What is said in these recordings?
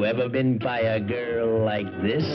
You ever been by a girl like this?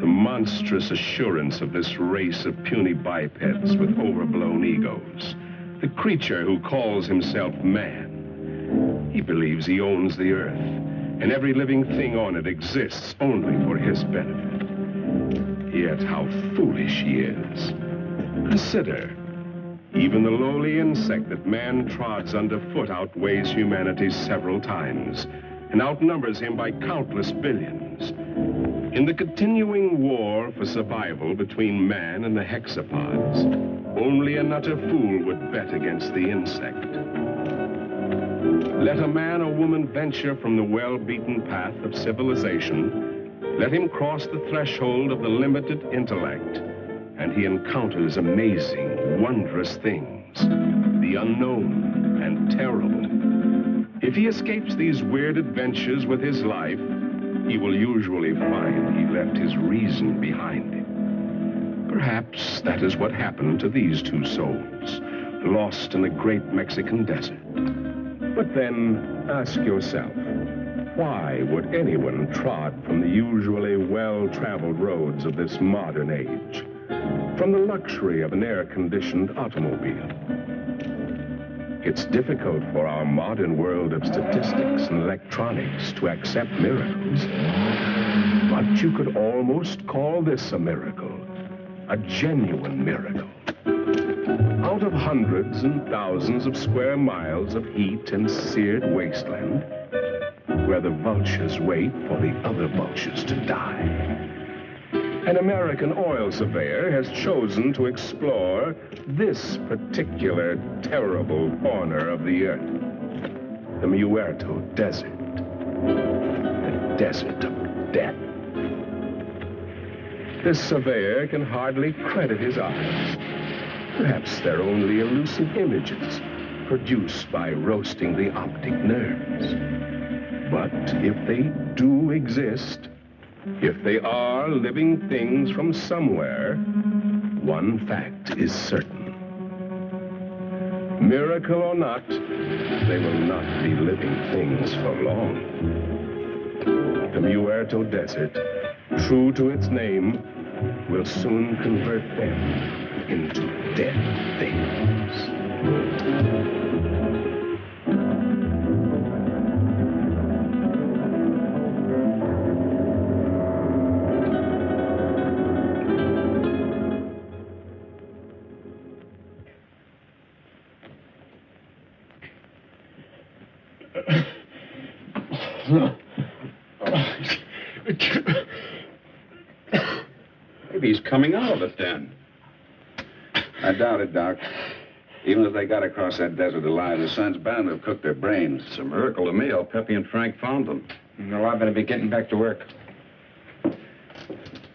Monstrous assurance of this race of puny bipeds with overblown egos. The creature who calls himself man. He believes he owns the earth, and every living thing on it exists only for his benefit. Yet how foolish he is. Consider, even the lowly insect that man trods underfoot outweighs humanity several times, and outnumbers him by countless billions. In the continuing war for survival between man and the hexapods, only an utter fool would bet against the insect. Let a man or woman venture from the well-beaten path of civilization, let him cross the threshold of the limited intellect, and he encounters amazing, wondrous things, the unknown and terrible. If he escapes these weird adventures with his life, he will usually find he left his reason behind him. Perhaps that is what happened to these two souls, lost in the great Mexican desert. But then, ask yourself, why would anyone trod from the usually well-traveled roads of this modern age, from the luxury of an air-conditioned automobile? It's difficult for our modern world of statistics and electronics to accept miracles. But you could almost call this a miracle, a genuine miracle. Out of hundreds and thousands of square miles of heat and seared wasteland, where the vultures wait for the other vultures to die, an American oil surveyor has chosen to explore this particular terrible corner of the earth, the Muerto Desert, the desert of death. This surveyor can hardly credit his eyes. Perhaps they're only elusive images produced by roasting the optic nerves. But if they do exist, if they are living things from somewhere, one fact is certain. Miracle or not, they will not be living things for long. The Muerto Desert, true to its name, will soon convert them into dead things. Maybe he's coming out of it then. I doubt it, Doc. Even if they got across that desert alive, the sun's bound to have cooked their brains. It's a miracle to me how Pepe and Frank found them. Well, I better be getting back to work.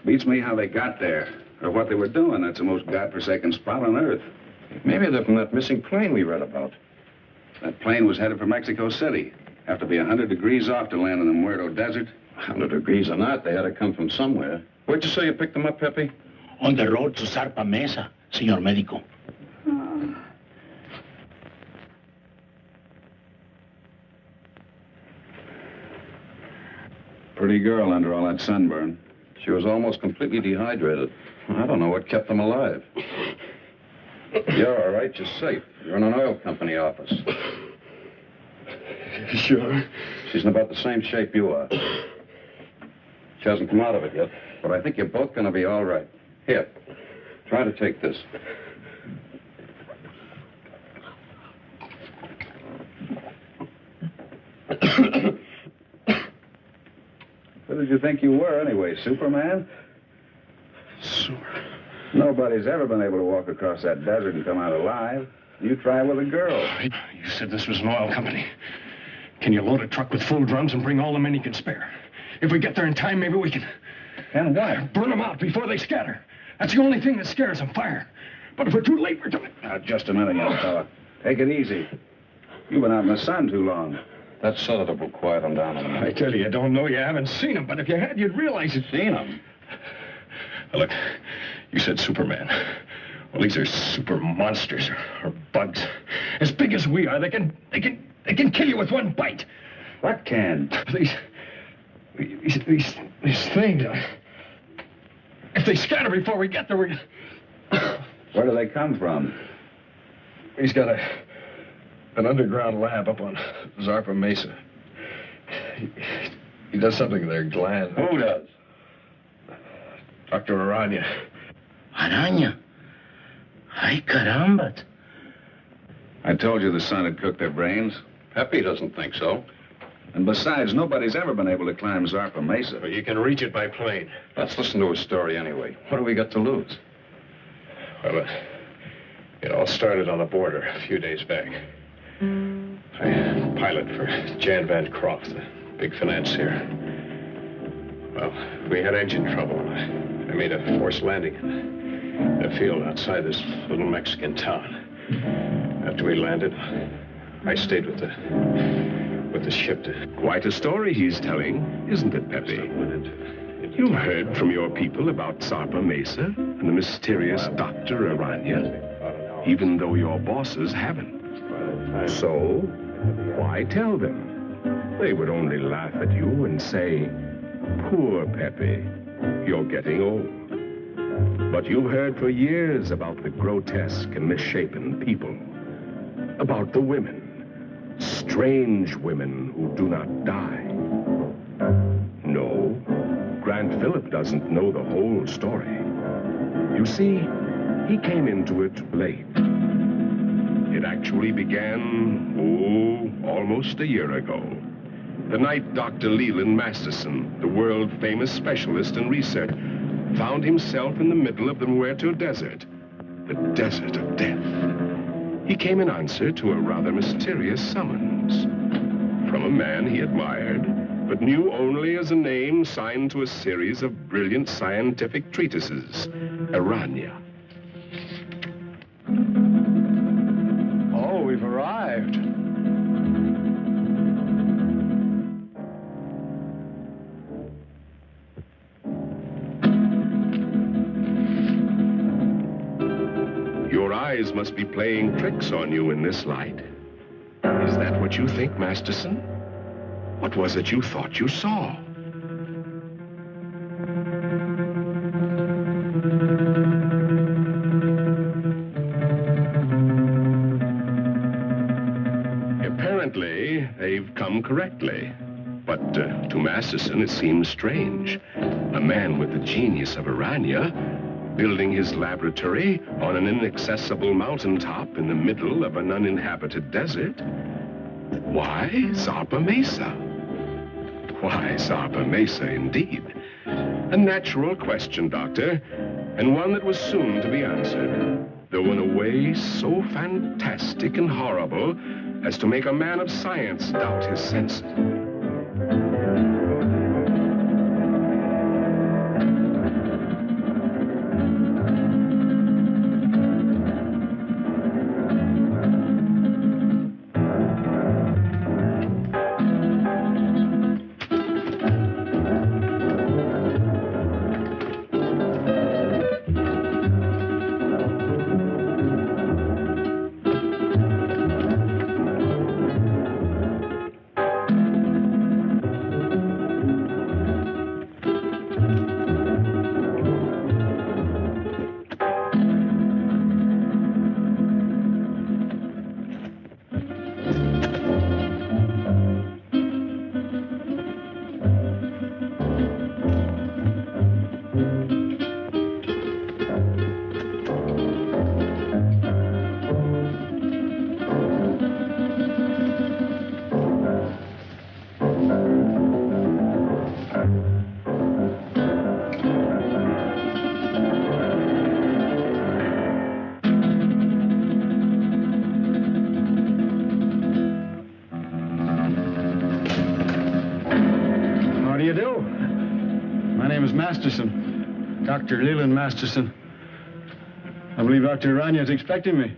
Beats me how they got there, or what they were doing. That's the most godforsaken spot on Earth. Maybe they're from that missing plane we read about. That plane was headed for Mexico City. Have to be 100 degrees off to land in the Muerto Desert. 100 degrees or not, they had to come from somewhere. Where'd you say you picked them up, Pepe? On the road to Zarpa Mesa, señor médico. Pretty girl under all that sunburn. She was almost completely dehydrated. I don't know what kept them alive. You're all right. You're safe. You're in an oil company office. Sure. She's in about the same shape you are. She hasn't come out of it yet, but I think you're both going to be all right. Here, try to take this. Who did you think you were, anyway, Superman? Nobody's ever been able to walk across that desert and come out alive. You try with a girl. You said this was an oil company. Can you load a truck with full drums and bring all the men you can spare? If we get there in time, maybe we can... And what? Burn them out before they scatter. That's the only thing that scares them, fire. But if we're too late, we're doing it. Now, just a minute, young fella. Take it easy. You've been out in the sun too long. That sedative will quiet him down a minute. I tell you don't know. You haven't seen him, but if you had, you'd realize it. Seen him? Look, you said Superman. Well, these are super monsters or bugs. As big as we are, they can kill you with one bite. What can? These things. If they scatter before we get there, we... Where do they come from? He's got an underground lab up on 𝒲𝑜𝓃𝑒𝓃 Mesa. He does something to their gland. Who does? Dr. Araña. Araña? Ay, caramba. I told you the sun had cooked their brains. Pepe doesn't think so. And besides, nobody's ever been able to climb 𝒲𝑜𝓃𝑒𝓃 Mesa. But you can reach it by plane. Let's listen to his story anyway. What do we got to lose? Well, it all started on the border a few days back. I pilot for Jan Van Croft, the big financier. Well, we had engine trouble. I made a forced landing in a field outside this little Mexican town. After we landed, I stayed with the ship to... Quite a story he's telling, isn't it, Pepe? You've heard from your people about 𝒲𝑜𝓃𝑒𝓃 Mesa and the mysterious Dr. Araña, even though your bosses haven't. So, why tell them? They would only laugh at you and say, poor Pepe, you're getting old. But you've heard for years about the grotesque and misshapen people, about the women, strange women who do not die. No, Grant Phillip doesn't know the whole story. You see, he came into it late. It actually began, almost a year ago. The night Dr. Leland Masterson, the world-famous specialist in research, found himself in the middle of the Muerto Desert, the desert of death. He came in answer to a rather mysterious summons from a man he admired, but knew only as a name signed to a series of brilliant scientific treatises, Araña. Oh, we've arrived. Your eyes must be playing tricks on you in this light. Is that what you think, Masterson? What was it you thought you saw? Apparently, they've come correctly. But to Masterson, it seems strange. A man with the genius of Araña building his laboratory on an inaccessible mountaintop in the middle of an uninhabited desert. Why 𝒲𝑜𝓃𝑒𝓃 Mesa? Why 𝒲𝑜𝓃𝑒𝓃 Mesa, indeed? A natural question, Doctor, and one that was soon to be answered, though in a way so fantastic and horrible as to make a man of science doubt his senses. do? My name is Masterson, Dr. Leland Masterson. I believe Dr. Aranya is expecting me.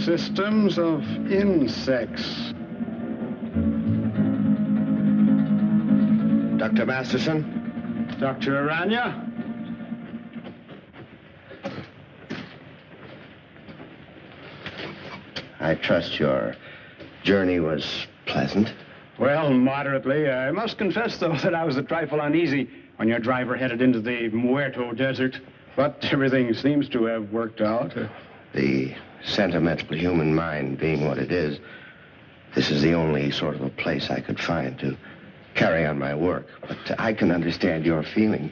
Systems of insects. Dr. Masterson? Dr. Aranya? I trust your journey was pleasant. Well, moderately. I must confess, though, that I was a trifle uneasy when your driver headed into the Muerto desert. But everything seems to have worked out. The sentimental human mind being what it is, this is the only sort of a place I could find to carry on my work. But I can understand your feelings.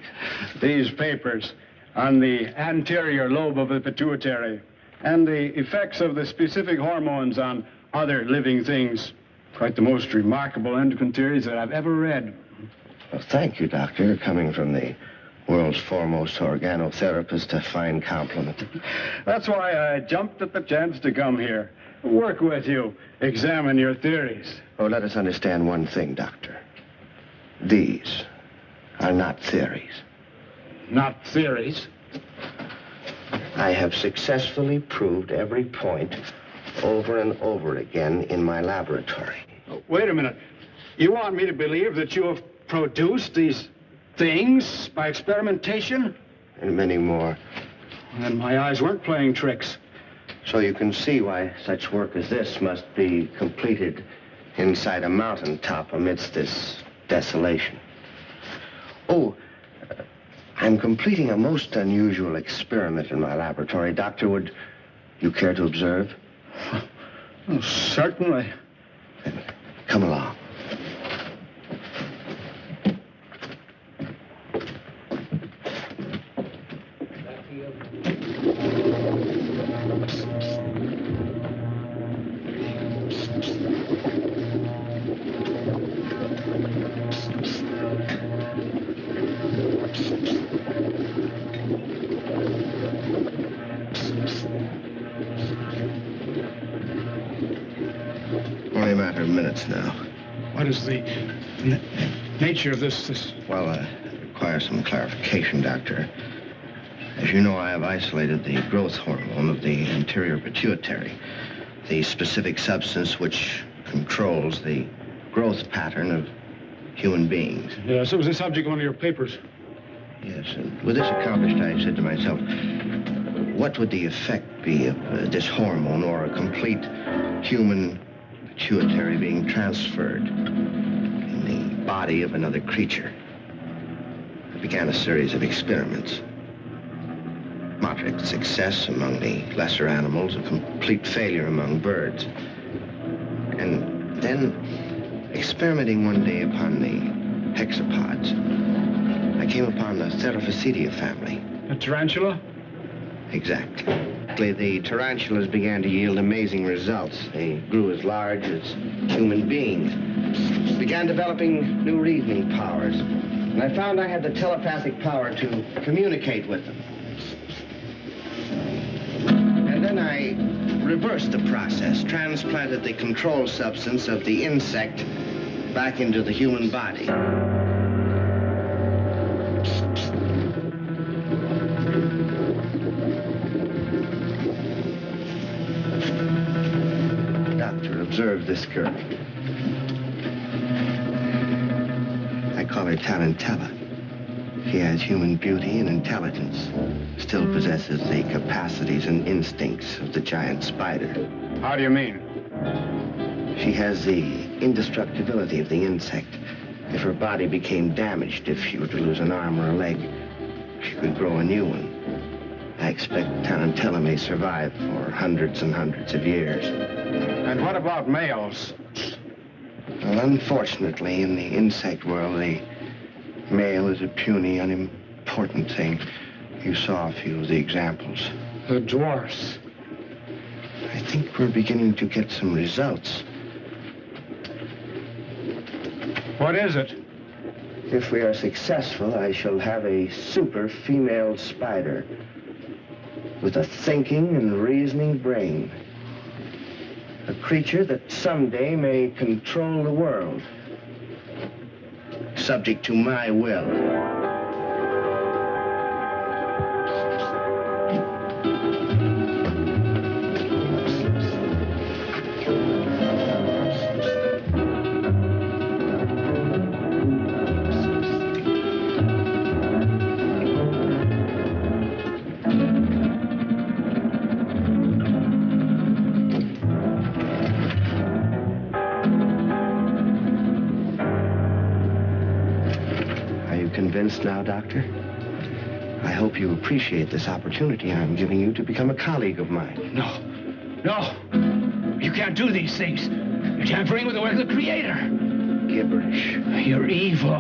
These papers on the anterior lobe of the pituitary and the effects of the specific hormones on other living things. Quite the most remarkable endocrine theories that I've ever read. Well, thank you, Doctor. Coming from the world's foremost organotherapist, a fine compliment. That's why I jumped at the chance to come here. Work with you. Examine your theories. Oh, let us understand one thing, Doctor. These are not theories. Not theories? I have successfully proved every point over and over again in my laboratory. Oh, wait a minute. You want me to believe that you have produced these things by experimentation? And many more. And my eyes weren't playing tricks. So you can see why such work as this must be completed inside a mountaintop amidst this desolation. Oh, I'm completing a most unusual experiment in my laboratory. Doctor, would you care to observe? Oh, certainly. Then come along. Only a matter of minutes now. What is the nature of this? Well, it requires some clarification, Doctor. As you know, I have isolated the growth hormone of the anterior pituitary, the specific substance which controls the growth pattern of human beings. Yes, it was the subject of one of your papers. Yes, and with this accomplished, I said to myself, what would the effect be of this hormone or a complete human pituitary being transferred in the body of another creature? I began a series of experiments. Moderate success among the lesser animals, a complete failure among birds. And then, experimenting one day upon the hexapods, I came upon the 𝒲𝑜𝓃 family. A tarantula? Exactly. The tarantulas began to yield amazing results. They grew as large as human beings, began developing new reasoning powers, and I found I had the telepathic power to communicate with them. And then I reversed the process, transplanted the control substance of the insect back into the human body. Doctor, observe this girl. I call her 𝒲𝑜𝓃𝑒𝓃. She has human beauty and intelligence, still possesses the capacities and instincts of the giant spider. How do you mean? She has the indestructibility of the insect. If her body became damaged, if she were to lose an arm or a leg, she could grow a new one. I expect Tarantella may survive for hundreds and hundreds of years. And what about males? Well, unfortunately, in the insect world, the male is a puny, unimportant thing. You saw a few of the examples. The dwarfs. I think we're beginning to get some results. What is it? If we are successful, I shall have a super female spider with a thinking and reasoning brain. A creature that someday may control the world, subject to my will. Convinced now, Doctor? I hope you appreciate this opportunity I'm giving you to become a colleague of mine. No. No. You can't do these things. You're tampering with the work of the Creator. Gibberish. You're evil.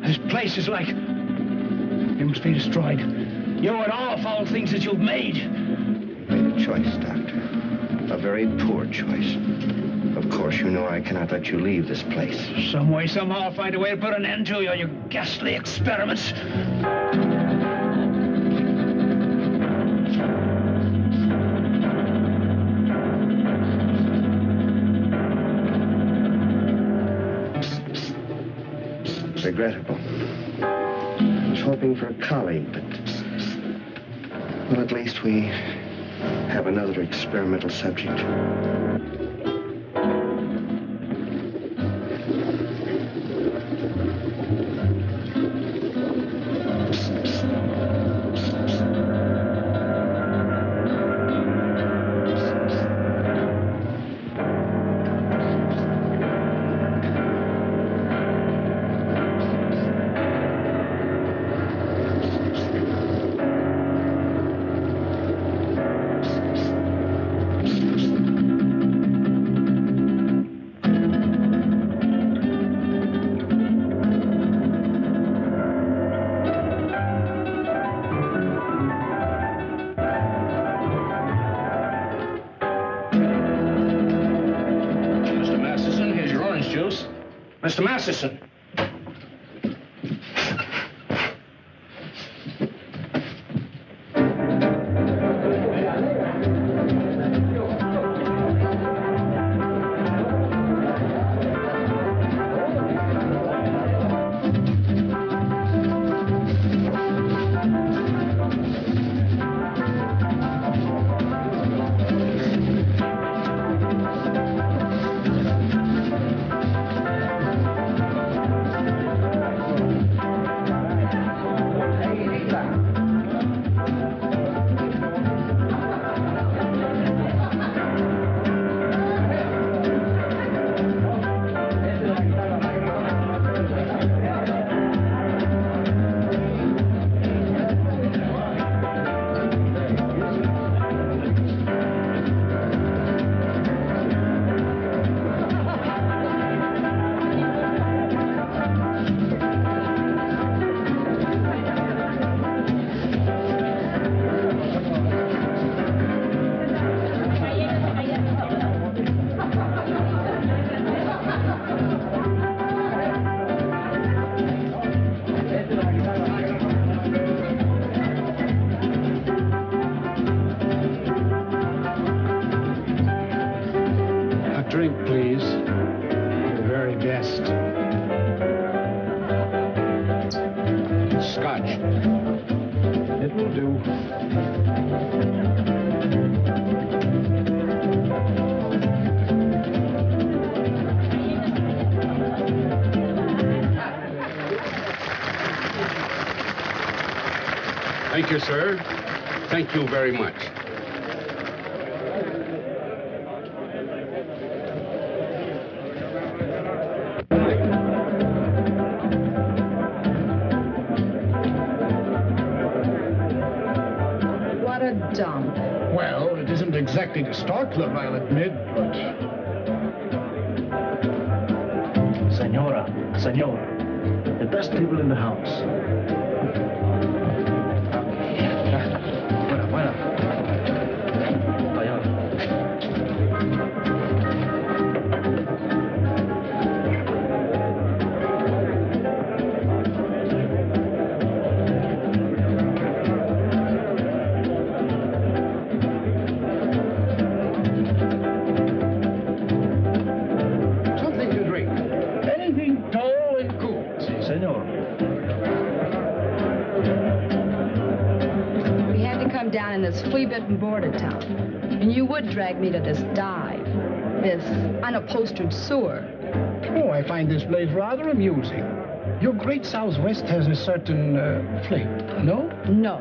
This place is like... It must be destroyed. You and all foul things that you've made. You made a choice, Doctor. A very poor choice. Of course, you know I cannot let you leave this place. Some way, somehow, I'll find a way to put an end to you and your ghastly experiments. Regrettable. I was hoping for a colleague, but... Well, at least we have another experimental subject. Mr. Masterson. Drink, please. The very best. Scotch. It will do. Thank you, sir. Thank you very much. What a dump. Well, it isn't exactly the Star Club, I'll admit, but... Senora, the best people in the house. Buena. Something to drink. Anything tall and cool. Si, senor. We had to come down in this flea-bitten border town. And you would drag me to this dive, this unupholstered sewer. Oh, I find this place rather amusing. Your great Southwest has a certain flavor, no? No.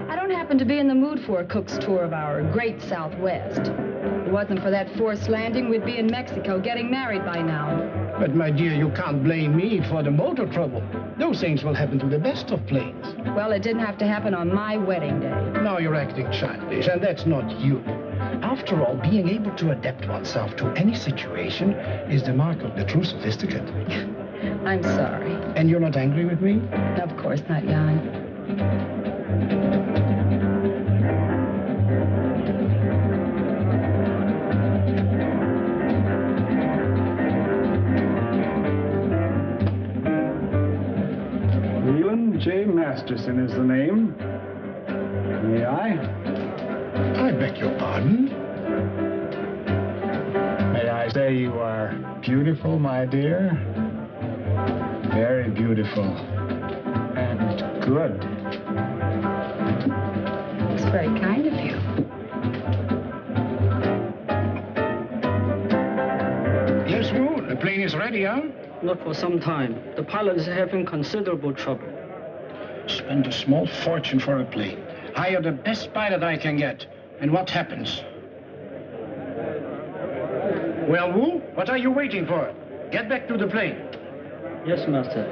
I don't happen to be in the mood for a cook's tour of our great Southwest. If it wasn't for that forced landing, we'd be in Mexico getting married by now. But, my dear, you can't blame me for the motor trouble. Those things will happen to the best of planes. Well, it didn't have to happen on my wedding day. Now you're acting childish, and that's not you. After all, being able to adapt oneself to any situation is the mark of the true sophisticate. I'm sorry. And you're not angry with me? Of course not, Jan. Leland J. Masterson is the name. May I? I beg your pardon? May I say you are beautiful, my dear? Very beautiful. And good. It's very kind of you. Yes, Wu, the plane is ready, huh? Not for some time. The pilot is having considerable trouble. Spend a small fortune for a plane. Hire the best pilot I can get. And what happens? Well, Wu, what are you waiting for? Get back to the plane. Yes, master.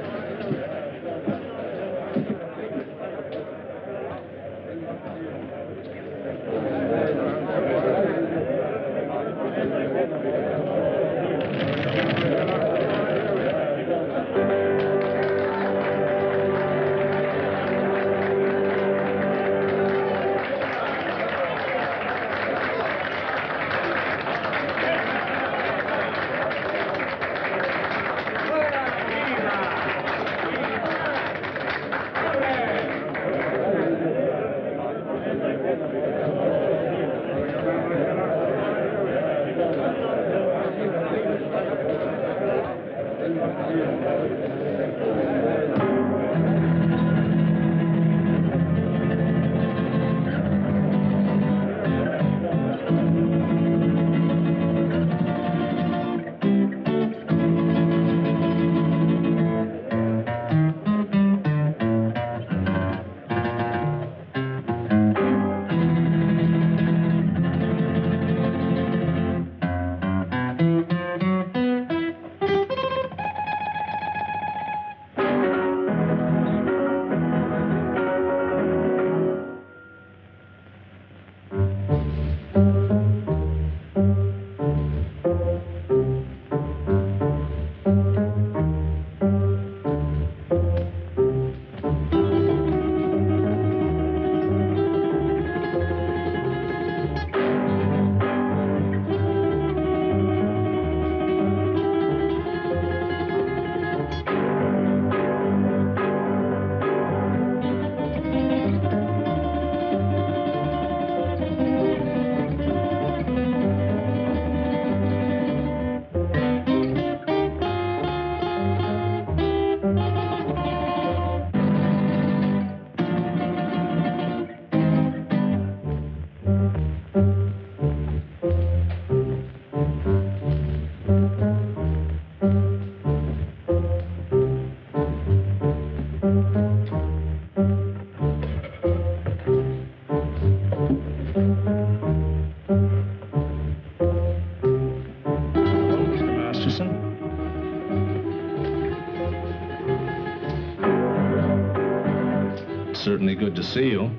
certainly good to see you.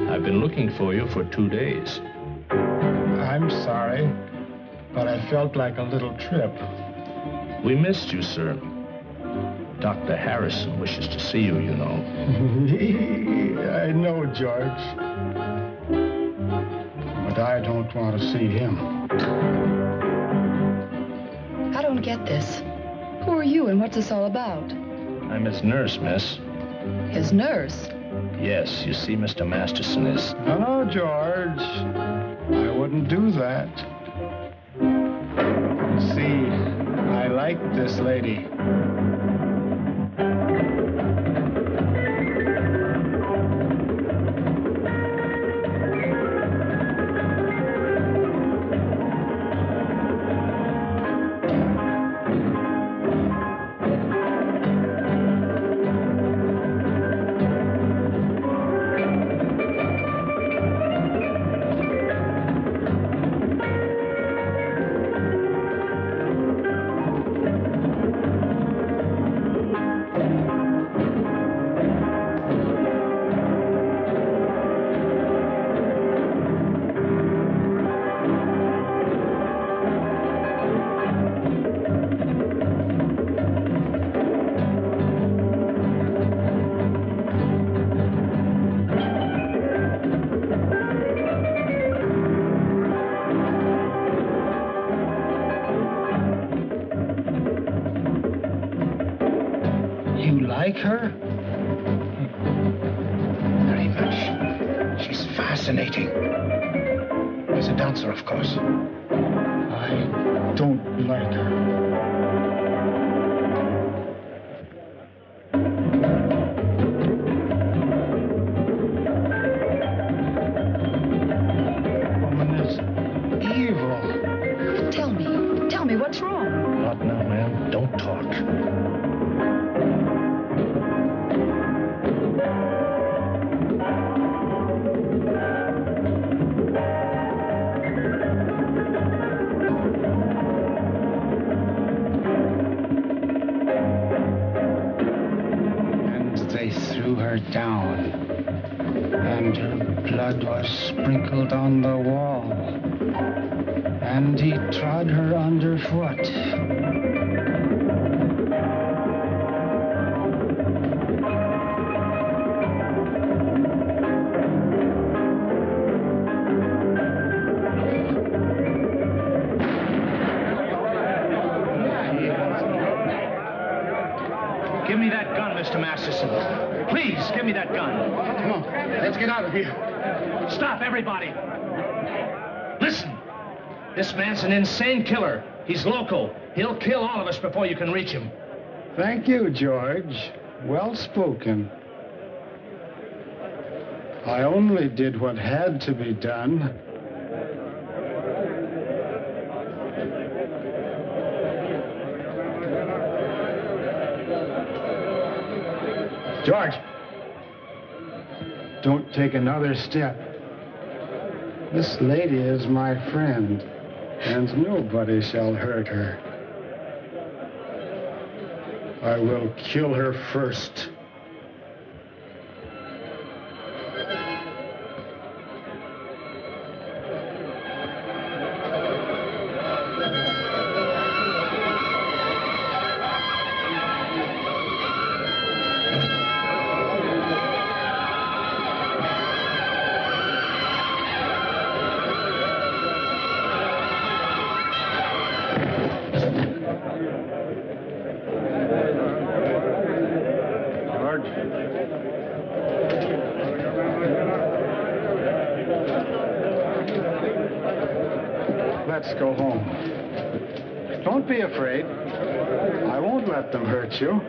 I've been looking for you for 2 days. I'm sorry, but I felt like a little trip. We missed you, sir. Dr. Harrison wishes to see you, you know. I know, George. But I don't want to see him. I don't get this. Who are you and what's this all about? I'm his nurse, miss. His nurse? Yes, you see, Mr. Masterson is... No, George. I wouldn't do that. See, I like this lady. Like her? Very much. She's fascinating. As a dancer, of course. I don't like her. Woman is evil. Tell me what's wrong? Not now, ma'am. Don't talk. Down, and her blood was sprinkled on the wall, and he trod her underfoot. Give me that gun, Mr. Masterson. Please, give me that gun. Come on, let's get out of here. Stop, everybody. Listen. This man's an insane killer. He's local. He'll kill all of us before you can reach him. Thank you, George. Well spoken. I only did what had to be done. George, don't take another step. This lady is my friend, and nobody shall hurt her. I will kill her first. Let's go home. Don't be afraid. I won't let them hurt you.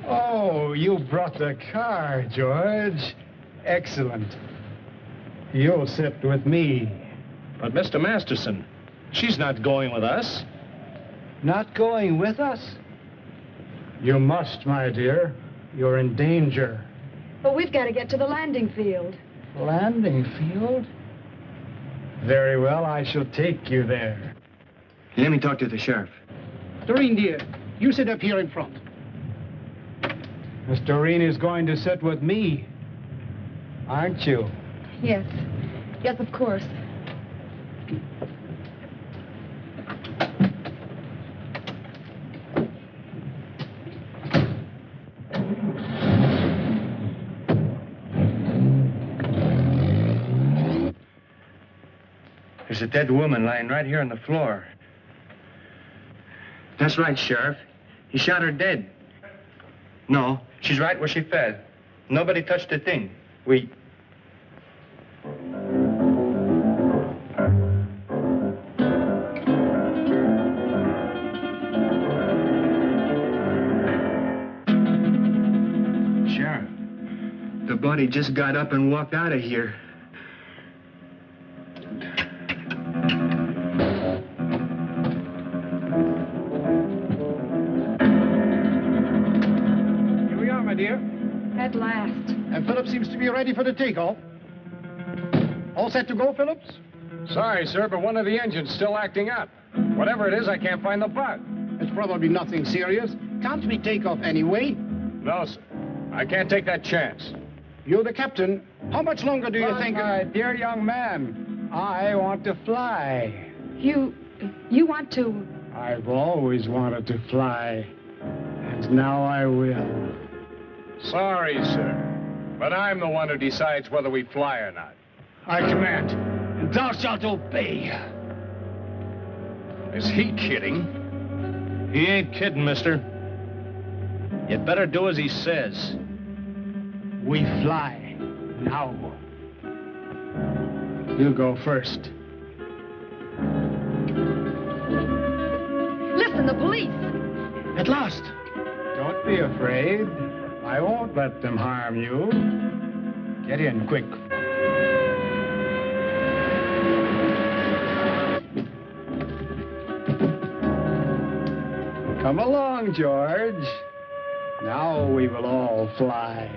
Oh, you brought the car, George. Excellent. You'll sit with me. But, Mr. Masterson, she's not going with us. Not going with us? You must, my dear. You're in danger. But we've got to get to the landing field. Landing field? Very well, I shall take you there. Let me talk to the sheriff. Doreen, dear, you sit up here in front. Miss Doreen is going to sit with me, aren't you? Yes. Yes, of course. There's a dead woman lying right here on the floor. That's right, Sheriff. He shot her dead. No, she's right where she fell. Nobody touched a thing. We... Sheriff, the body just got up and walked out of here. Dear. At last. And Phillips seems to be ready for the takeoff. All set to go, Phillips? Sorry, sir, but one of the engines still acting up. Whatever it is, I can't find the part. It's probably nothing serious. Can't we take off anyway? No, sir. I can't take that chance. You're the captain. How much longer do you think... My dear young man, I want to fly. You want to... I've always wanted to fly. And now I will. Sorry, sir, but I'm the one who decides whether we fly or not. I command, and thou shalt obey. Is he kidding? He ain't kidding, mister. You'd better do as he says. We fly now. You go first. Listen, the police! At last! Don't be afraid. I won't let them harm you. Get in, quick. Come along, George. Now we will all fly.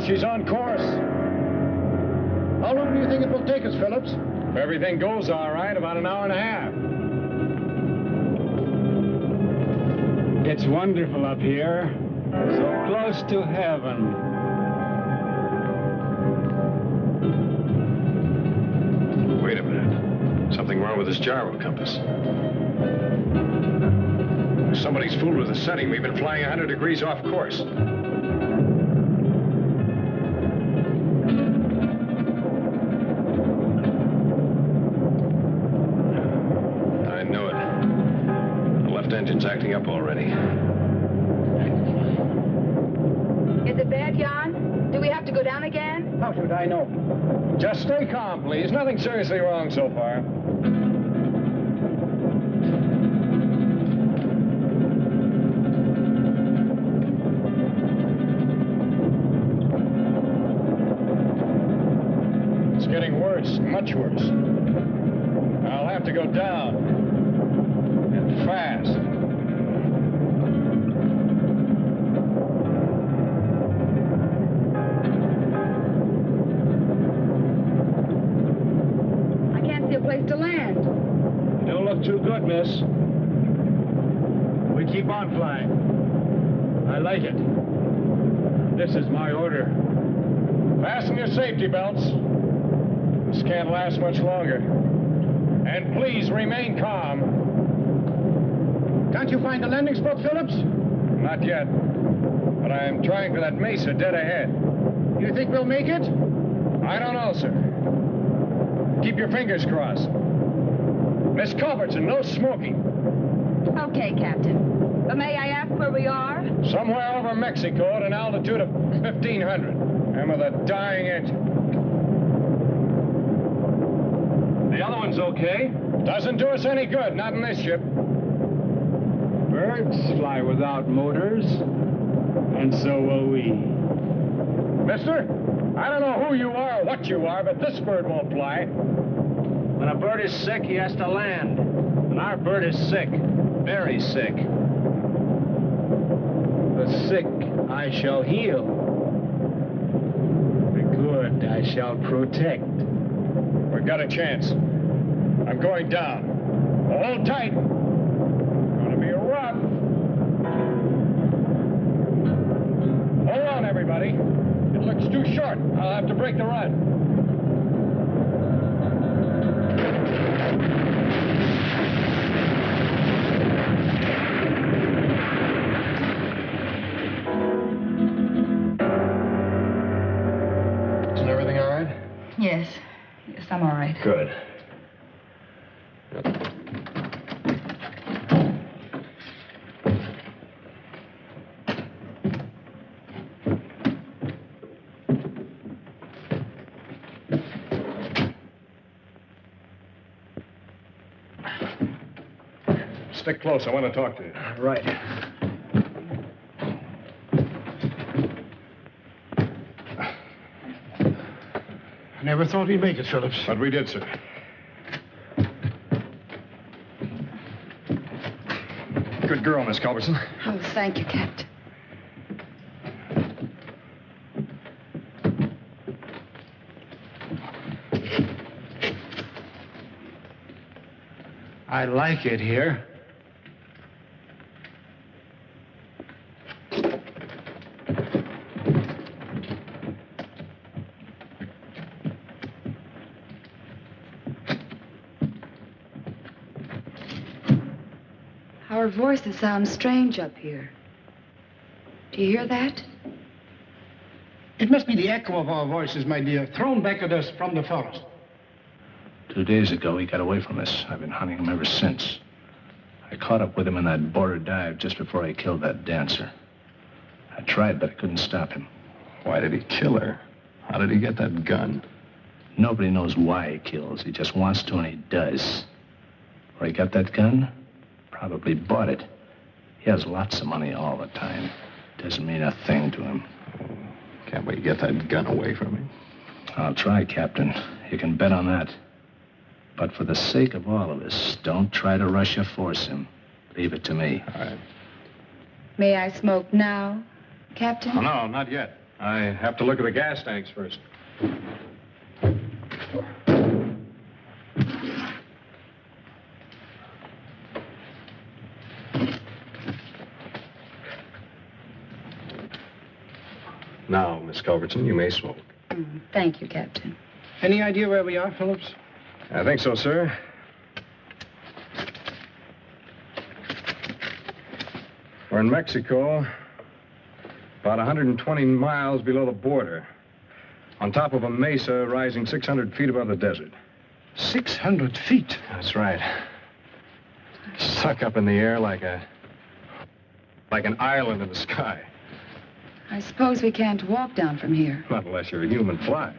She's on course. How long do you think it will take us, Phillips? If everything goes all right, about an hour and a half. It's wonderful up here. So close to heaven. Wait a minute. Something wrong with this gyro compass. Somebody's fooled with the setting. We've been flying 100 degrees off course. Engine's acting up already. Is it bad, Jan? Do we have to go down again? How should I know? Just stay calm, please. Nothing seriously wrong so far. It's getting worse, much worse. I'll have to go down. And fast. Place to land. You don't look too good, miss. We keep on flying. I like it. This is my order. Fasten your safety belts. This can't last much longer. And please remain calm. Can't you find the landing spot, Phillips? Not yet. But I am trying for that mesa dead ahead. You think we'll make it? I don't know, sir. Keep your fingers crossed. Miss Culbertson, no smoking. Okay, Captain. But may I ask where we are? Somewhere over Mexico at an altitude of 1,500. And with a dying engine. The other one's okay? Doesn't do us any good, not in this ship. Birds fly without motors, and so will we. Mister, I don't know who you are or what you are, but this bird won't fly. When a bird is sick, he has to land. And our bird is sick, very sick. The sick I shall heal. The good I shall protect. We've got a chance. I'm going down. Hold tight. Gonna be rough. Hold on, everybody. It looks too short. I'll have to break the run. Isn't everything all right? Yes. Yes, I'm all right. Good. Stick close. I want to talk to you. Right. I never thought we'd make it, Phillips. But we did, sir. Good girl, Miss Culbertson. Oh, thank you, Captain. I like it here. Our voices sound strange up here. Do you hear that? It must be the echo of our voices, my dear, thrown back at us from the forest. 2 days ago, he got away from us. I've been hunting him ever since. I caught up with him in that border dive just before I killed that dancer. I tried, but I couldn't stop him. Why did he kill her? How did he get that gun? Nobody knows why he kills. He just wants to, and he does. Where he got that gun? Probably bought it. He has lots of money all the time. Doesn't mean a thing to him. Can't we get that gun away from him? I'll try, Captain. You can bet on that. But for the sake of all of us, don't try to rush or force him. Leave it to me. All right. May I smoke now, Captain? Oh, no, not yet. I have to look at the gas tanks first. Now, Miss Culbertson, you may smoke. Thank you, Captain. Any idea where we are, Phillips? I think so, sir. We're in Mexico, about 120 miles below the border, on top of a mesa rising 600 feet above the desert. 600 feet? That's right. Stuck up in the air like an island in the sky. I suppose we can't walk down from here. Not unless you're a human fly.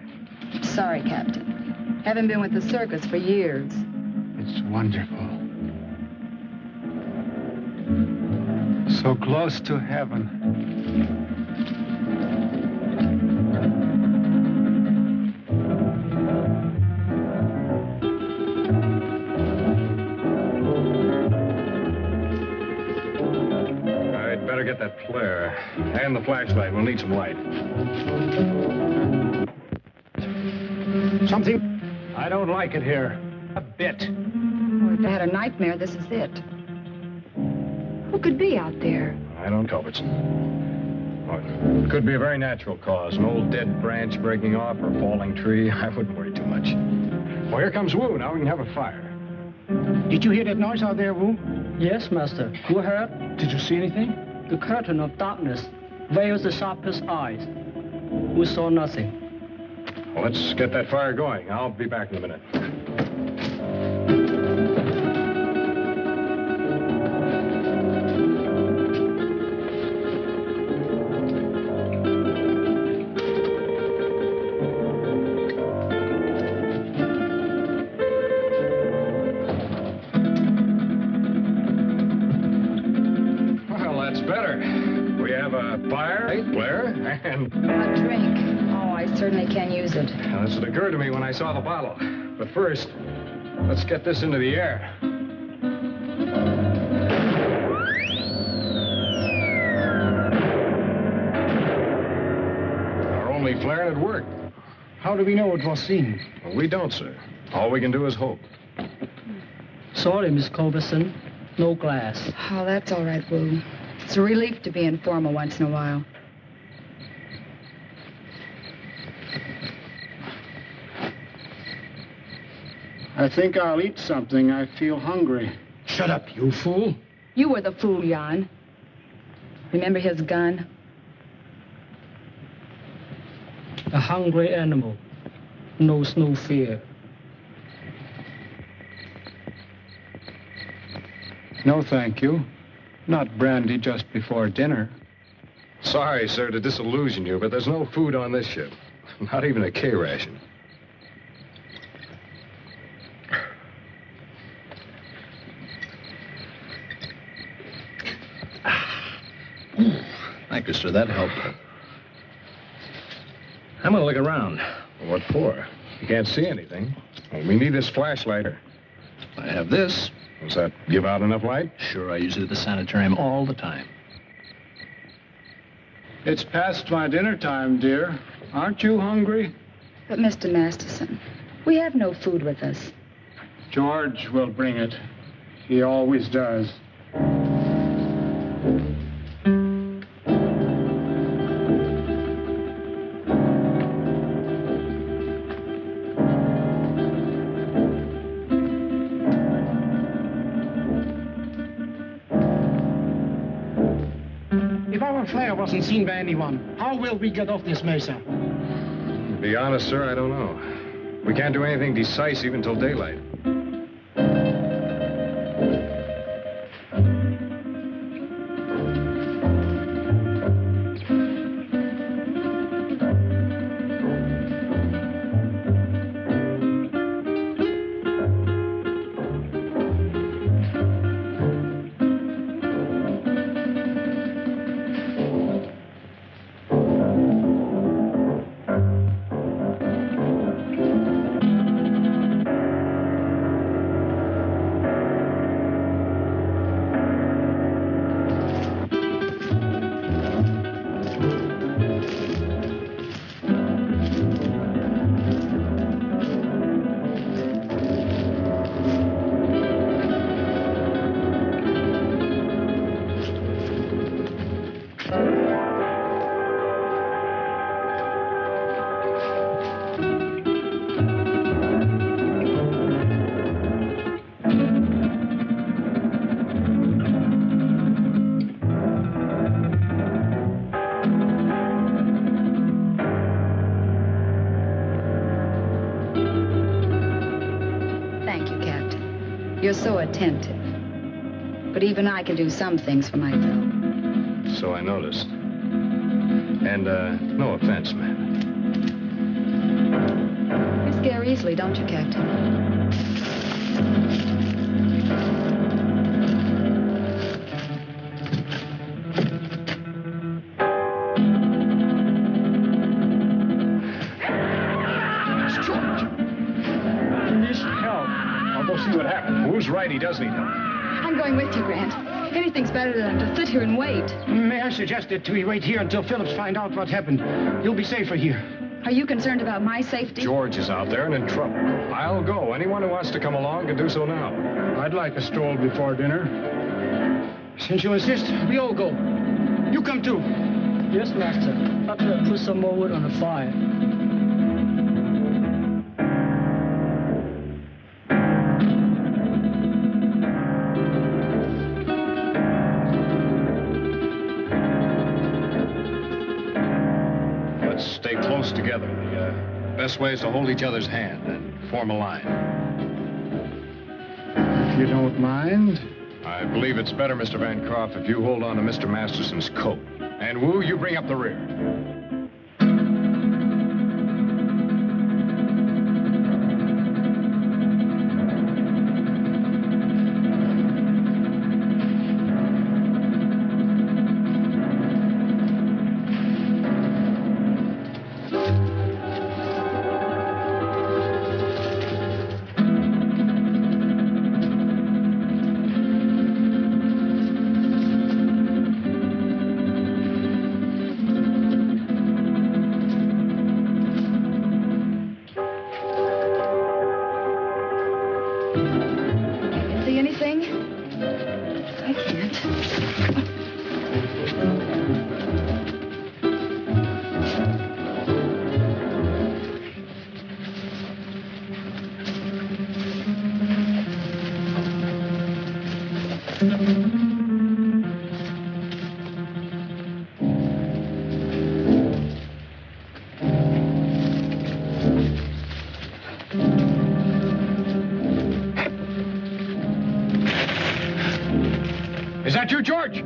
Sorry, Captain. Haven't been with the circus for years. It's wonderful. So close to heaven. I'd better get that flare. And the flashlight. We'll need some light. Something? I don't like it here. A bit. Well, if they had a nightmare, this is it. Who could be out there? I don't, Culbertson. Oh, it could be a very natural cause. An old dead branch breaking off or a falling tree. I wouldn't worry too much. Well, here comes Wu. Now we can have a fire. Did you hear that noise out there, Wu? Yes, Master. You heard? Did you see anything? The curtain of darkness veils the sharpest eyes. We saw nothing. Well, let's get that fire going. I'll be back in a minute. right, Blair, and... A drink. Oh, I certainly can use it. Now, that's what occurred to me when I saw the bottle. But first, let's get this into the air. Our only flare and it worked. How do we know it was seen? Well, we don't, sir. All we can do is hope. Sorry, Miss Culberson. No glass. Oh, that's all right, Wu. It's a relief to be informal once in a while. I think I'll eat something. I feel hungry. Shut up, you fool. You were the fool, Jan. Remember his gun? A hungry animal knows no fear. No, thank you. Not brandy just before dinner. Sorry, sir, to disillusion you, but there's no food on this ship. Not even a K ration. Thank you, sir. That helped. I'm gonna look around. What for? You can't see anything. Well, we need this flashlight. I have this. Does that give out enough light? Sure, I use it at the sanitarium all the time. It's past my dinner time, dear. Aren't you hungry? But, Mr. Masterson, we have no food with us. George will bring it. He always does. Flare wasn't seen by anyone. How will we get off this mesa? To be honest, sir, I don't know. We can't do anything decisive until daylight. You're so attentive. But even I can do some things for myself. So I noticed. And, no offense, ma'am. You scare easily, don't you, Captain? Who's right? He does need help. I'm going with you, Grant. Anything's better than to sit here and wait. May I suggest that we wait here until Phillips find out what happened? You'll be safer here. Are you concerned about my safety? George is out there and in trouble. I'll go. Anyone who wants to come along can do so now. I'd like a stroll before dinner. Since you insist, we all go. You come too. Yes, Master. Butler, put some more wood on the fire. Stay close together. The best way is to hold each other's hand and form a line. If you don't mind. I believe it's better, Mr. Bancroft, if you hold on to Mr. Masterson's coat. And Wu, you bring up the rear. me? I can't. Is that you, George?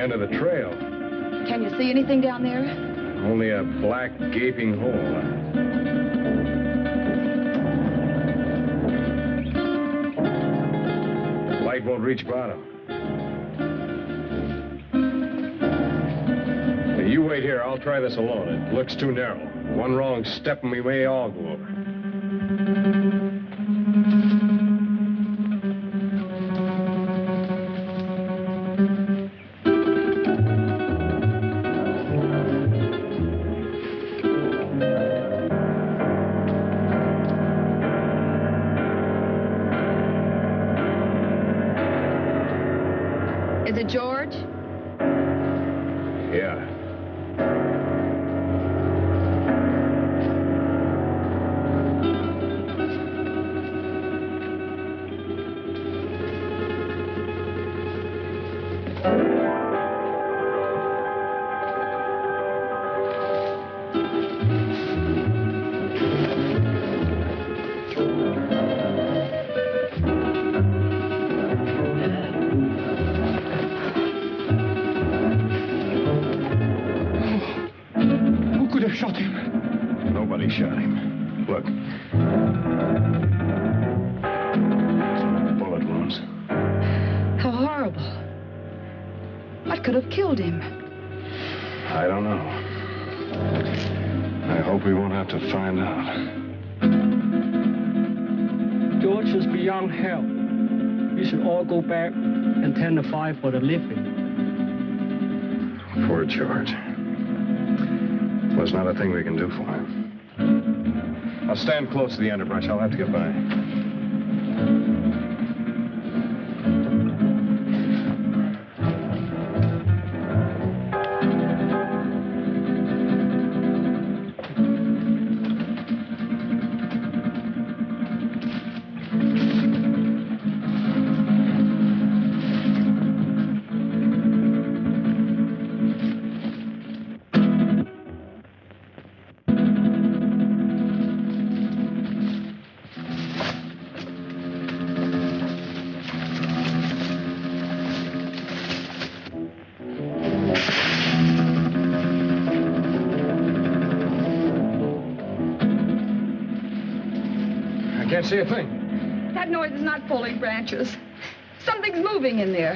Of the trail. Can you see anything down there? Only a black, gaping hole. Light won't reach bottom. Hey, you wait here. I'll try this alone. It looks too narrow. One wrong step and we may all go over. Is it George? Yeah. Nobody shot him. Look. Bullet wounds. How horrible. What could have killed him? I don't know. I hope we won't have to find out. George is beyond help. We should all go back and tend the fire for the living. Poor George. There's not a thing we can do for him. I'll stand close to the underbrush. I'll have to get by. Can't see a thing. That noise is not falling branches. Something's moving in there.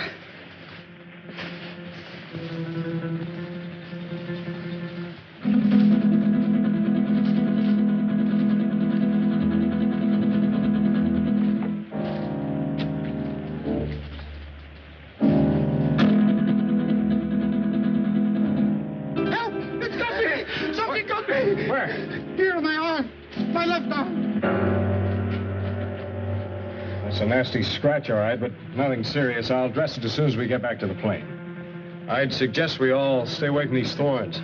Help! It's got me! Something got me! Where? Here in my arm. My left arm. It's a nasty scratch, all right, but nothing serious. I'll dress it as soon as we get back to the plane. I'd suggest we all stay away from these thorns.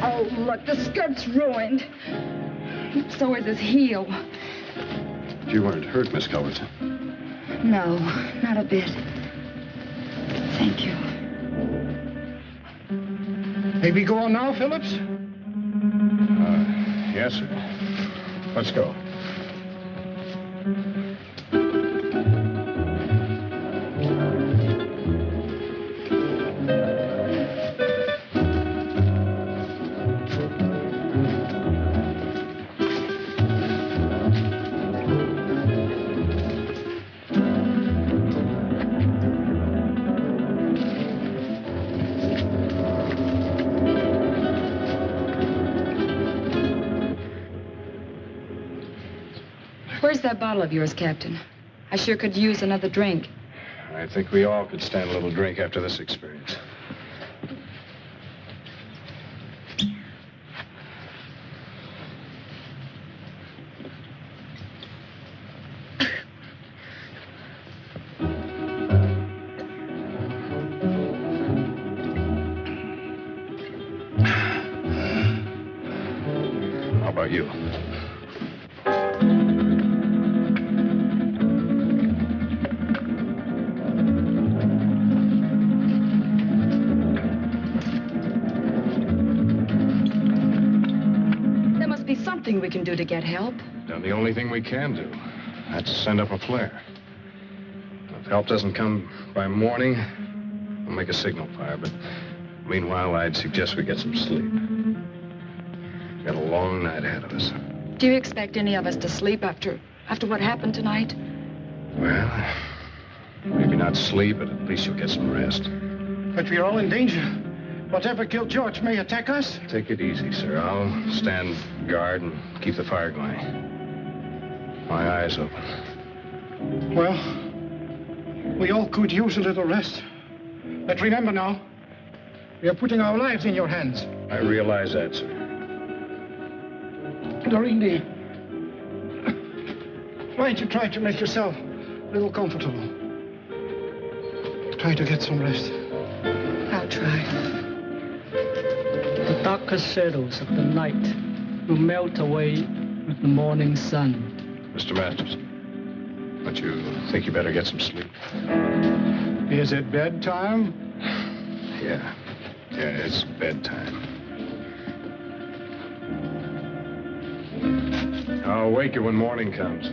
Oh, look, the skirt's ruined. So is his heel. You weren't hurt, Miss Culbertson. No, not a bit. Thank you. May we go on now, Phillips? Yes, sir. Let's go. Where's that bottle of yours, Captain? I sure could use another drink. I think we all could stand a little drink after this experience. How about you? Something we can do to get help. Done the only thing we can do. That's send up a flare. If help doesn't come by morning, we'll make a signal fire. But meanwhile, I'd suggest we get some sleep. We've got a long night ahead of us. Do you expect any of us to sleep after what happened tonight? Well, maybe not sleep, but at least you'll get some rest. But we're all in danger. Whatever killed George may attack us. Take it easy, sir. I'll stand guard and keep the fire going. My eyes open. Well, we all could use a little rest. But remember now, we are putting our lives in your hands. I realize that, sir. 𝑁'𝑒𝓈𝓉, why don't you try to make yourself a little comfortable? Try to get some rest. I'll try. The darkest shadows of the night will melt away with the morning sun. Mr. Masters, don't you think you better get some sleep? Is it bedtime? Yeah, it's bedtime. I'll wake you when morning comes.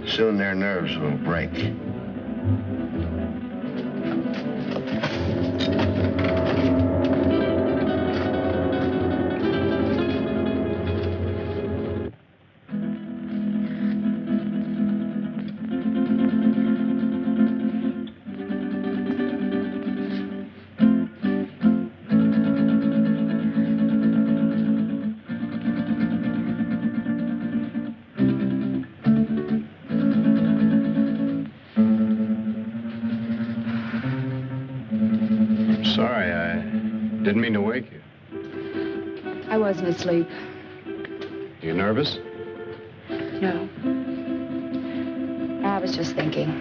Soon their nerves will break. Didn't mean to wake you. I wasn't asleep. You nervous? No. I was just thinking.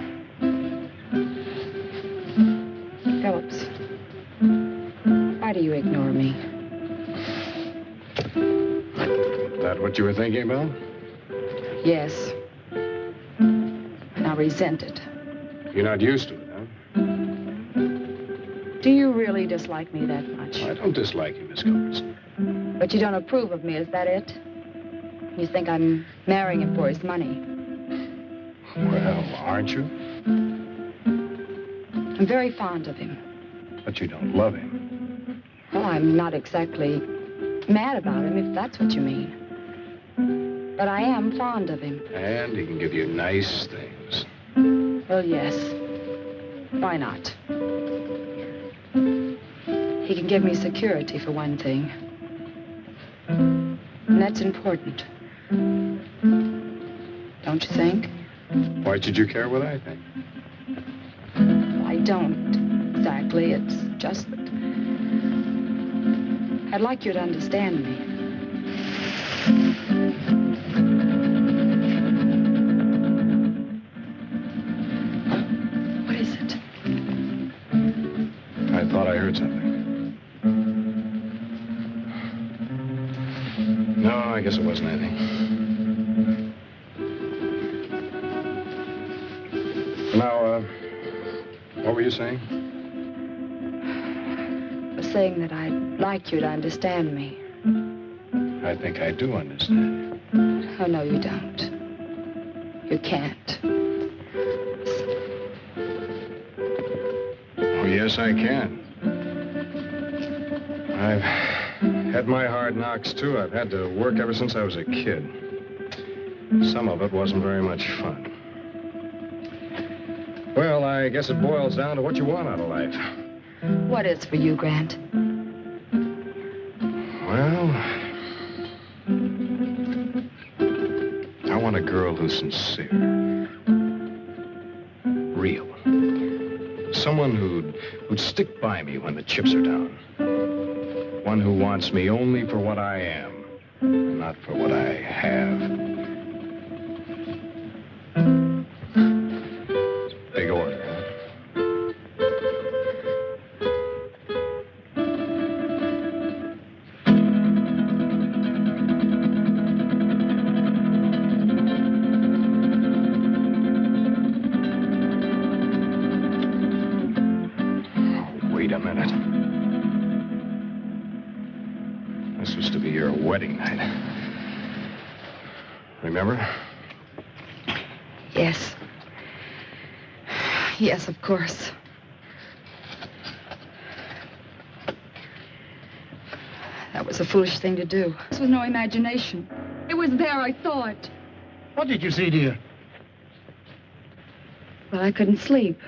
Phillips, why do you ignore me? That what you were thinking about? Yes. And I resent it. You're not used to it, huh? Do you really dislike me that much? I don't dislike you, Miss Culbertson. But you don't approve of me, is that it? You think I'm marrying him for his money? Well, aren't you? I'm very fond of him. But you don't love him. Well, I'm not exactly mad about him, if that's what you mean. But I am fond of him. And he can give you nice things. Well, yes. Why not? He can give me security, for one thing. And that's important. Don't you think? Why should you care what I think? I don't exactly. It's just that I'd like you to understand me. What is it? I thought I heard something. No, I guess it wasn't anything. Now, what were you saying? I was saying that I'd like you to understand me. I think I do understand. Oh, no, you don't. You can't. Oh, yes, I can. I've had my hard knocks, too. I've had to work ever since I was a kid. Some of it wasn't very much fun. Well, I guess it boils down to what you want out of life. What is for you, Grant? Well, I want a girl who's sincere. Real. Someone who'd stick by me when the chips are down. One who wants me only for what I am, not for what I have. Big order, huh? Wait a minute. This was to be your wedding night. Remember? Yes. Yes, of course. That was a foolish thing to do. This was no imagination. It was there, I saw it. What did you see, dear? Well, I couldn't sleep.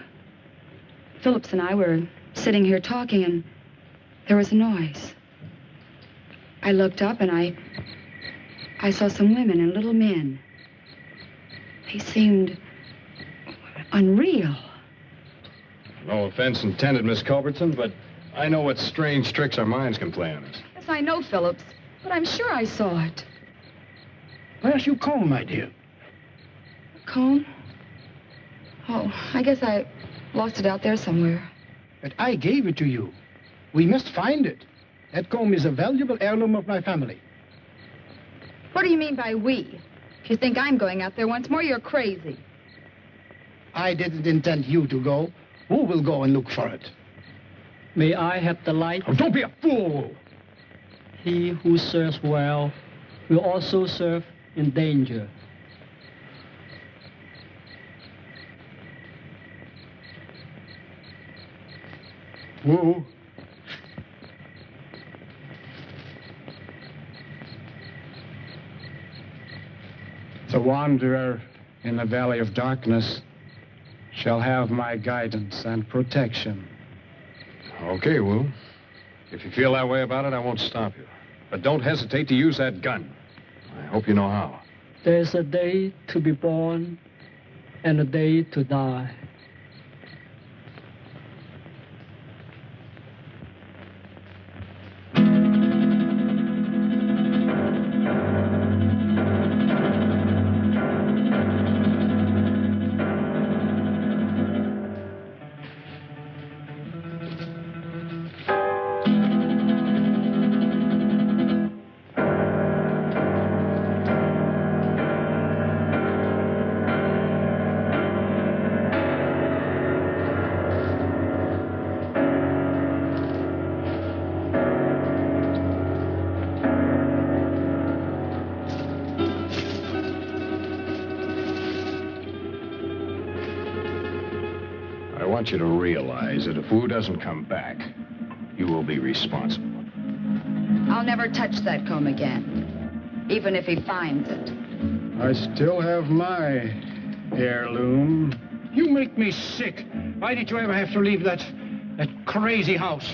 Phillips and I were sitting here talking, and there was a noise. I looked up, and I saw some women and little men. They seemed unreal. No offense intended, Miss Culbertson, but I know what strange tricks our minds can play on us. Yes, I know, Phillips, but I'm sure I saw it. Where's your comb, my dear? Comb? Oh, I guess I lost it out there somewhere. But I gave it to you. We must find it. That comb is a valuable heirloom of my family. What do you mean by we? If you think I'm going out there once more, you're crazy. I didn't intend you to go. Who will go and look for it? May I have the light? Oh, don't be a fool! He who serves well will also serve in danger. Woo. The wanderer in the valley of darkness shall have my guidance and protection. Okay, Wu. If you feel that way about it, I won't stop you. But don't hesitate to use that gun. I hope you know how. There's a day to be born and a day to die. I want you to realize that if Wu doesn't come back, you will be responsible. I'll never touch that comb again, even if he finds it. I still have my heirloom. You make me sick. Why did you ever have to leave that crazy house?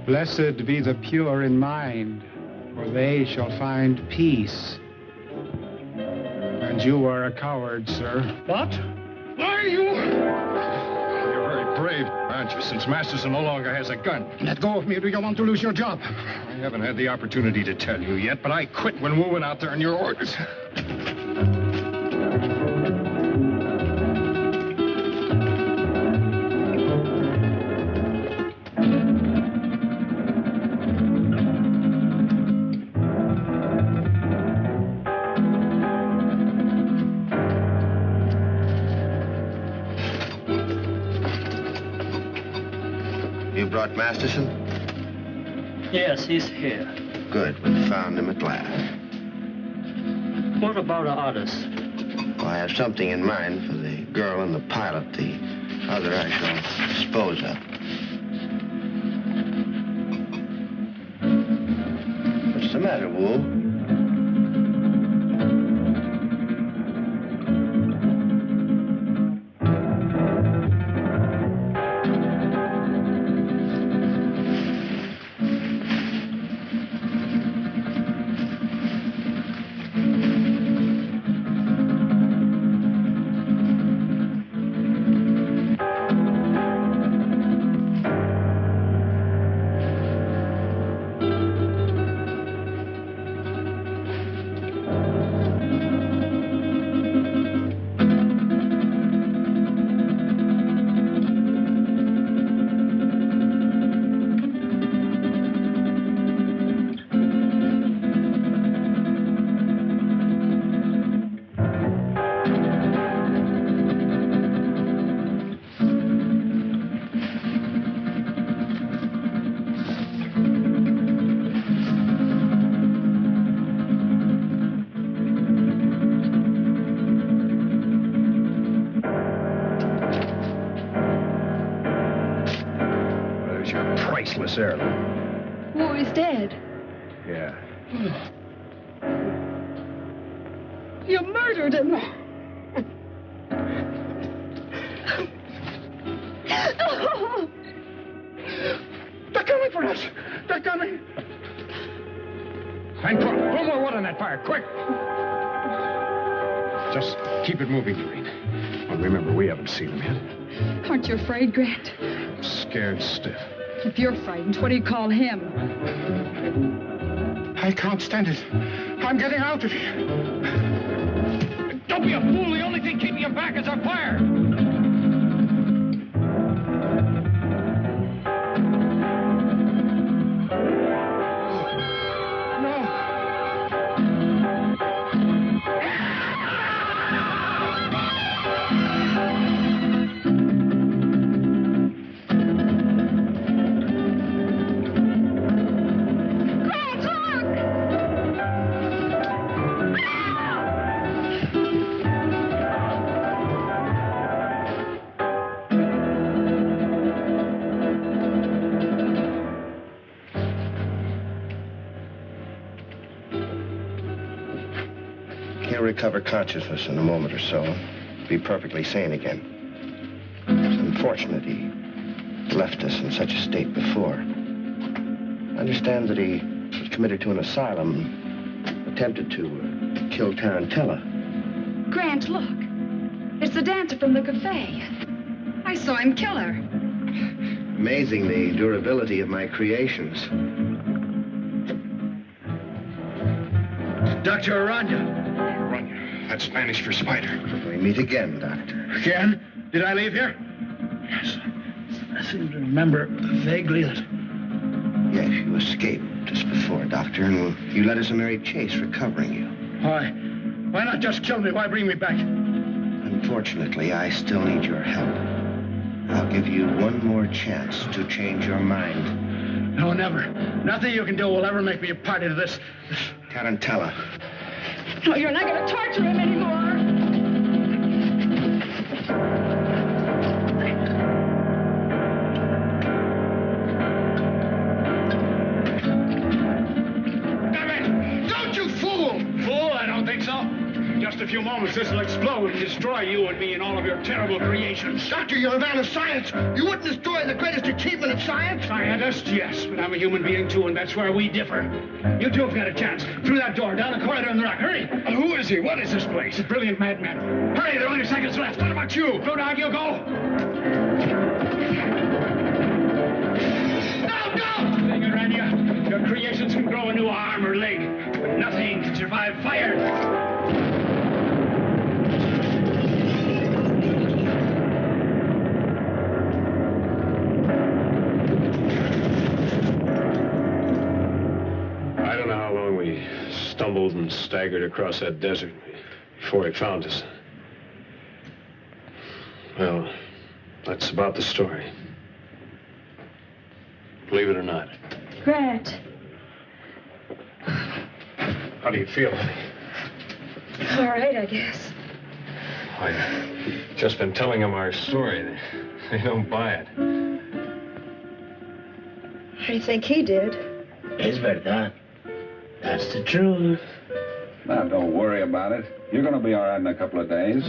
Blessed be the pure in mind, for they shall find peace. I And you are a coward, sir. What? Why are you? You're very brave, aren't you, since Masterson no longer has a gun? Let go of me, or do you want to lose your job? I haven't had the opportunity to tell you yet, but I quit when we went out there on your orders. You brought Masterson? Yes, he's here. Good. We found him at last. What about the others? Well, I have something in mind for the girl and the pilot. The other I shall dispose of. What's the matter, Wu? Priceless heirloom. Wu is dead. Yeah. You murdered him. They're coming for us. They're coming. And put more wood on that fire, quick! Just keep it moving, Doreen. Well, remember, we haven't seen him yet. Aren't you afraid, Grant? I'm scared stiff. If you're frightened, what do you call him? I can't stand it. I'm getting out of here. Don't be a fool. The only thing keeping you back is our fire. Recover consciousness in a moment or so. Be perfectly sane again. It's unfortunate he left us in such a state before. I understand that he was committed to an asylum, attempted to kill Tarantella. Grant, look. It's the dancer from the cafe. I saw him kill her. Amazing the durability of my creations. Dr. Aranda. That's Spanish for spider. We meet again, Doctor. Again? Did I leave here? Yes. I seem to remember vaguely that... Yes, you escaped just before, Doctor, and you led us a merry chase recovering you. Why? Why not just kill me? Why bring me back? Unfortunately, I still need your help. I'll give you one more chance to change your mind. No, never. Nothing you can do will ever make me a party to this. Tarantella. No, you're not going to torture him anymore. Damn it! Don't you fool! Fool? I don't think so. Just a few moments. promise this will explode and destroy you and me and all of your terrible creations. Doctor, you're a man of science. You wouldn't destroy the greatest achievement of science? Scientist, yes, but I'm a human being too, and that's where we differ. You two have got a chance. Through that door, down the corridor in the rock. Hurry! Who is he? What is this place? A brilliant madman. Hurry, there are only seconds left. What about you? Go, dog, you go. No! Thing around you. Your creations can grow a new arm or leg, but nothing can survive fire. I don't know how long we stumbled and staggered across that desert before he found us. Well, that's about the story. Believe it or not. Grant. How do you feel, honey? All right, I guess. I've just been telling them our story. They don't buy it. How do you think he did? Es verdad. That's the truth. Now, don't worry about it. You're going to be all right in a couple of days.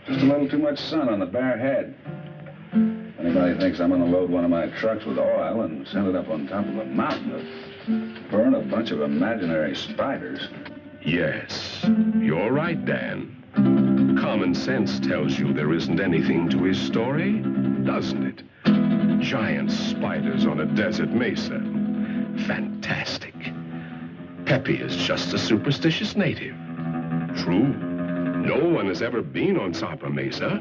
Just a little too much sun on the bare head. If anybody thinks I'm going to load one of my trucks with oil and send it up on top of a mountain to burn a bunch of imaginary spiders. Yes, you're right, Dan. Common sense tells you there isn't anything to his story, doesn't it? Giant spiders on a desert mesa. Fantastic. Pepe is just a superstitious native. True, no one has ever been on Tzapa Mesa,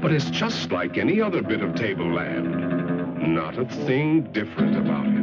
but it's just like any other bit of tableland. Not a thing different about it.